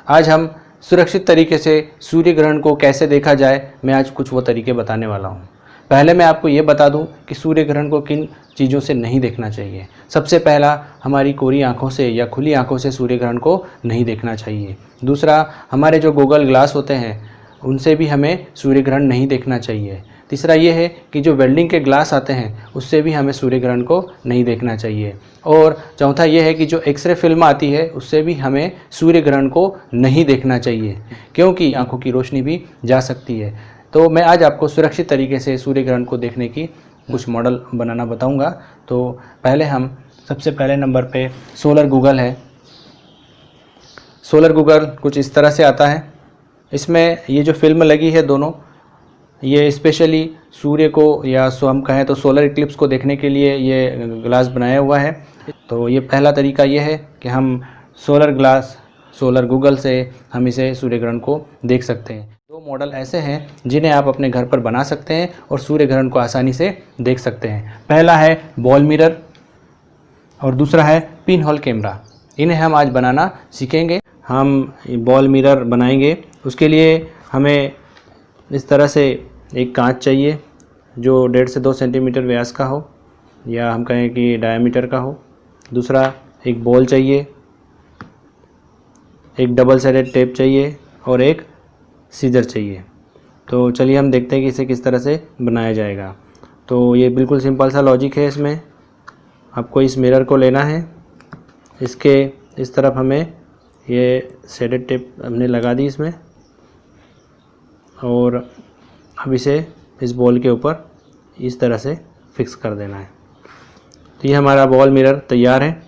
आज हम सुरक्षित तरीके से सूर्य ग्रहण को कैसे देखा जाए, मैं आज कुछ वो तरीके बताने वाला हूँ। पहले मैं आपको ये बता दूँ कि सूर्य ग्रहण को किन चीज़ों से नहीं देखना चाहिए। सबसे पहला, हमारी कोरी आँखों से या खुली आँखों से सूर्य ग्रहण को नहीं देखना चाहिए। दूसरा, हमारे जो गूगल ग्लास होते हैं उनसे भी हमें सूर्य ग्रहण नहीं देखना चाहिए। तीसरा ये है कि जो वेल्डिंग के ग्लास आते हैं उससे भी हमें सूर्य ग्रहण को नहीं देखना चाहिए। और चौथा ये है कि जो एक्सरे फिल्म आती है उससे भी हमें सूर्य ग्रहण को नहीं देखना चाहिए, क्योंकि आंखों की रोशनी भी जा सकती है। तो मैं आज आपको सुरक्षित तरीके से सूर्य ग्रहण को देखने की कुछ मॉडल बनाना बताऊंगा। तो पहले हम सबसे पहले नंबर पे सोलर गूगल है। सोलर गूगल कुछ इस तरह से आता है। इसमें ये जो फिल्म लगी है दोनों, ये स्पेशली सूर्य को या हम कहें तो सोलर इक्लिप्स को देखने के लिए ये ग्लास बनाया हुआ है। तो ये पहला तरीका ये है कि हम सोलर गूगल से हम इसे सूर्य ग्रहण को देख सकते हैं। दो मॉडल ऐसे हैं जिन्हें आप अपने घर पर बना सकते हैं और सूर्य ग्रहण को आसानी से देख सकते हैं। पहला है बॉल मिरर और दूसरा है पिन होल कैमरा। इन्हें हम आज बनाना सीखेंगे। हम बॉल मिरर बनाएंगे। उसके लिए हमें इस तरह से एक कांच चाहिए जो 1.5 से 2 सेंटीमीटर व्यास का हो, या हम कहें कि डायमीटर का हो। दूसरा, एक बॉल चाहिए, एक डबल साइडेड टेप चाहिए और एक सीजर चाहिए। तो चलिए हम देखते हैं कि इसे किस तरह से बनाया जाएगा। तो ये बिल्कुल सिंपल सा लॉजिक है। इसमें आपको इस मिरर को लेना है, इसके इस तरफ हमें ये शेडेड टेप हमने लगा दी इसमें, और अब इसे इस बॉल के ऊपर इस तरह से फिक्स कर देना है। तो ये हमारा बॉल मिरर तैयार है।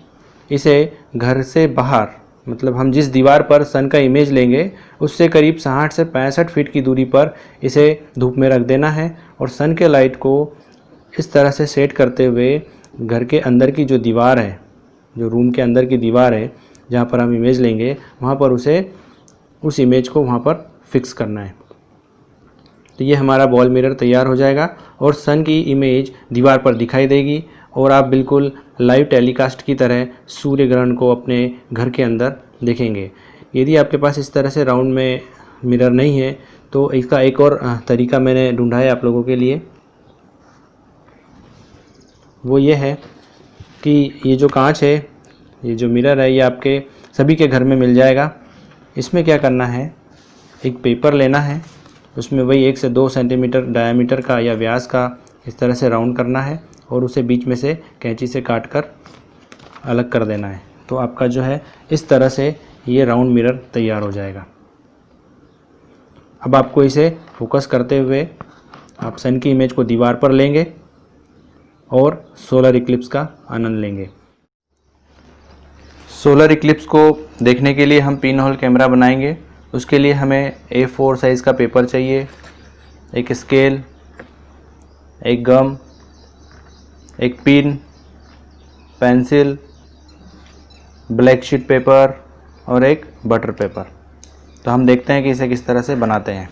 इसे घर से बाहर, मतलब हम जिस दीवार पर सन का इमेज लेंगे उससे करीब 60 से 65 फीट की दूरी पर इसे धूप में रख देना है और सन के लाइट को इस तरह से सेट करते हुए घर के अंदर की जो दीवार है, जो रूम के अंदर की दीवार है जहाँ पर हम इमेज लेंगे, वहाँ पर उस इमेज को वहाँ पर फिक्स करना है। तो ये हमारा बॉल मिरर तैयार हो जाएगा और सन की इमेज दीवार पर दिखाई देगी और आप बिल्कुल लाइव टेलीकास्ट की तरह सूर्य ग्रहण को अपने घर के अंदर देखेंगे। यदि आपके पास इस तरह से राउंड में मिरर नहीं है तो इसका एक और तरीका मैंने ढूंढा है आप लोगों के लिए। वो ये है कि ये जो कांच है, ये जो मिरर है, ये आपके सभी के घर में मिल जाएगा। इसमें क्या करना है, एक पेपर लेना है, उसमें वही 1 से 2 सेंटीमीटर डायमीटर का या व्यास का इस तरह से राउंड करना है और उसे बीच में से कैंची से काट कर अलग कर देना है। तो आपका जो है इस तरह से ये राउंड मिरर तैयार हो जाएगा। अब आपको इसे फोकस करते हुए आप सन की इमेज को दीवार पर लेंगे और सोलर इक्लिप्स का आनंद लेंगे। सोलर इक्लिप्स को देखने के लिए हम पिन होल कैमरा बनाएंगे। उसके लिए हमें A4 साइज़ का पेपर चाहिए, एक स्केल, एक गम, एक pin, pencil, black sheet paper और एक बटर पेपर। तो हम देखते हैं कि इसे किस तरह से बनाते हैं।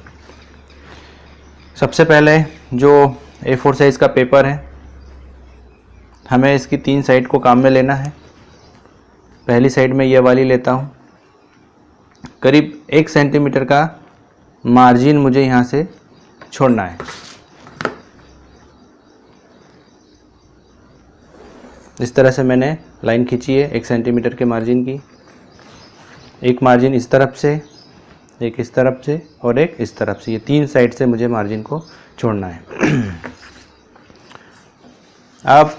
सबसे पहले जो A4 साइज़ का पेपर है, हमें इसकी 3 साइड को काम में लेना है। पहली साइड में ये वाली लेता हूँ। करीब 1 सेंटीमीटर का मार्जिन मुझे यहाँ से छोड़ना है। इस तरह से मैंने लाइन खींची है 1 सेंटीमीटर के मार्जिन की। एक मार्जिन इस तरफ से, एक इस तरफ से और एक इस तरफ से। ये 3 साइड से मुझे मार्जिन को छोड़ना है। अब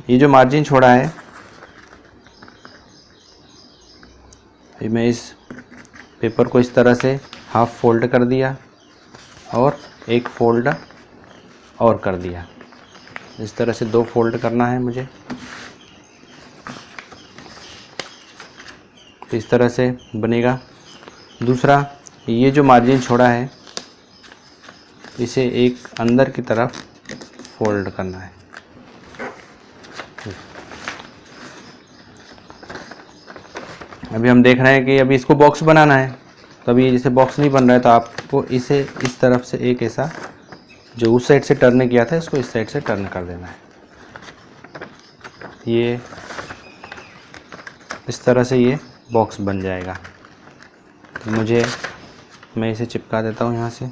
ये जो मार्जिन छोड़ा है, मैं इस पेपर को इस तरह से हाफ फोल्ड कर दिया और एक फोल्ड और कर दिया। इस तरह से 2 फोल्ड करना है मुझे। तो इस तरह से बनेगा। दूसरा, ये जो मार्जिन छोड़ा है इसे एक अंदर की तरफ फोल्ड करना है। अभी हम देख रहे हैं कि अभी इसको बॉक्स बनाना है। तो अभी जैसे बॉक्स नहीं बन रहा है तो आपको इसे इस तरफ से एक ऐसा, जो उस साइड से टर्न किया था, इसको इस साइड से टर्न कर देना है। ये इस तरह से ये बॉक्स बन जाएगा। तो मैं इसे चिपका देता हूँ यहाँ से।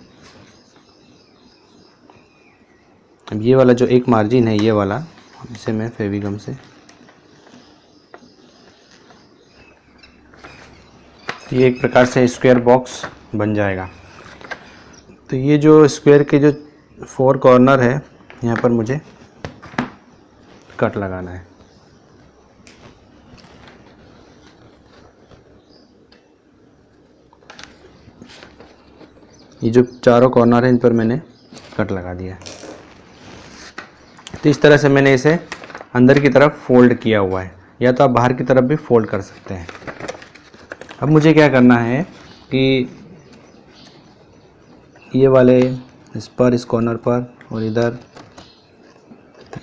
अब ये वाला जो एक मार्जिन है, ये वाला, इसे मैं फेविगम से, ये एक प्रकार से स्क्वायर बॉक्स बन जाएगा। तो ये जो स्क्वायर के जो 4 कॉर्नर है, यहाँ पर मुझे कट लगाना है। ये जो चारों कॉर्नर है, इन पर मैंने कट लगा दिया है। तो इस तरह से मैंने इसे अंदर की तरफ फोल्ड किया हुआ है, या तो आप बाहर की तरफ भी फोल्ड कर सकते हैं। अब मुझे क्या करना है कि ये वाले इस कॉर्नर पर और इधर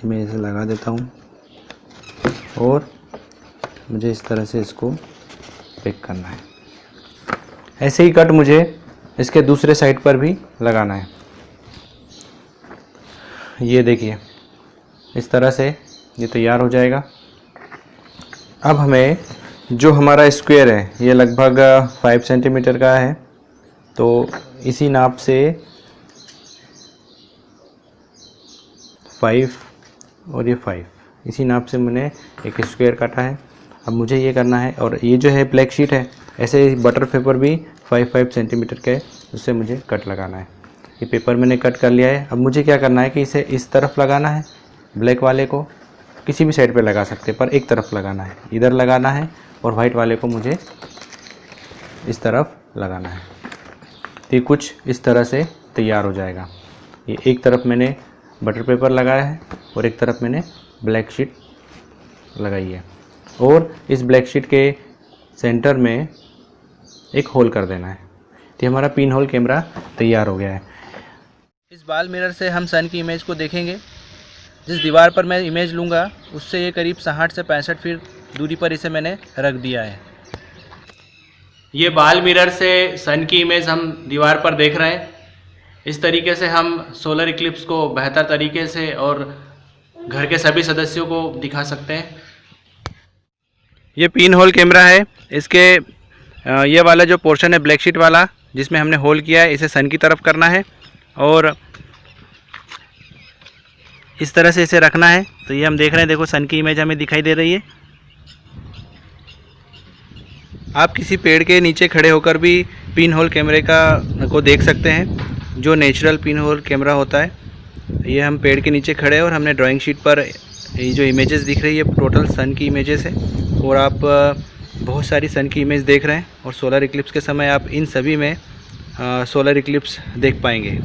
मैं इसे लगा देता हूँ, और मुझे इस तरह से इसको पिक करना है। ऐसे ही कट मुझे इसके दूसरे साइड पर भी लगाना है। ये देखिए, इस तरह से ये तैयार हो जाएगा। अब हमें जो हमारा स्क्वायर है, ये लगभग 5 सेंटीमीटर का है, तो इसी नाप से 5 और ये 5, इसी नाप से मैंने एक स्क्वायर काटा है। अब मुझे ये करना है, और ये जो है ब्लैक शीट है, ऐसे बटर पेपर भी 5 सेंटीमीटर का है, उससे मुझे कट लगाना है। ये पेपर मैंने कट कर लिया है। अब मुझे क्या करना है कि इसे इस तरफ लगाना है, ब्लैक वाले को किसी भी साइड पे लगा सकते हैं, पर एक तरफ लगाना है, इधर लगाना है, और वाइट वाले को मुझे इस तरफ लगाना है। तो ये कुछ इस तरह से तैयार हो जाएगा। ये एक तरफ मैंने बटर पेपर लगाया है और एक तरफ मैंने ब्लैक शीट लगाई है, और इस ब्लैक शीट के सेंटर में एक होल कर देना है। तो हमारा पिन होल कैमरा तैयार हो गया है। इस बाल मिरर से हम सन की इमेज को देखेंगे। जिस दीवार पर मैं इमेज लूँगा उससे ये करीब 60 से 65 फीट दूरी पर इसे मैंने रख दिया है। ये बाल मिरर से सन की इमेज हम दीवार पर देख रहे हैं। इस तरीके से हम सोलर इक्लिप्स को बेहतर तरीके से और घर के सभी सदस्यों को दिखा सकते हैं। ये पिन होल कैमरा है। इसके ये वाला जो पोर्शन है ब्लैक शीट वाला, जिसमें हमने होल किया है, इसे सन की तरफ करना है और इस तरह से इसे रखना है। तो ये हम देख रहे हैं, देखो सन की इमेज हमें दिखाई दे रही है। आप किसी पेड़ के नीचे खड़े होकर भी पिन होल कैमरे को देख सकते हैं, जो नेचुरल पिन होल कैमरा होता है। ये हम पेड़ के नीचे खड़े हैं और हमने ड्राइंग शीट पर ये जो इमेजेस दिख रही है, टोटल सन की इमेजेस है, और आप बहुत सारी सन की इमेज देख रहे हैं। और सोलर इक्लिप्स के समय आप इन सभी में सोलर इक्लिप्स देख पाएंगे।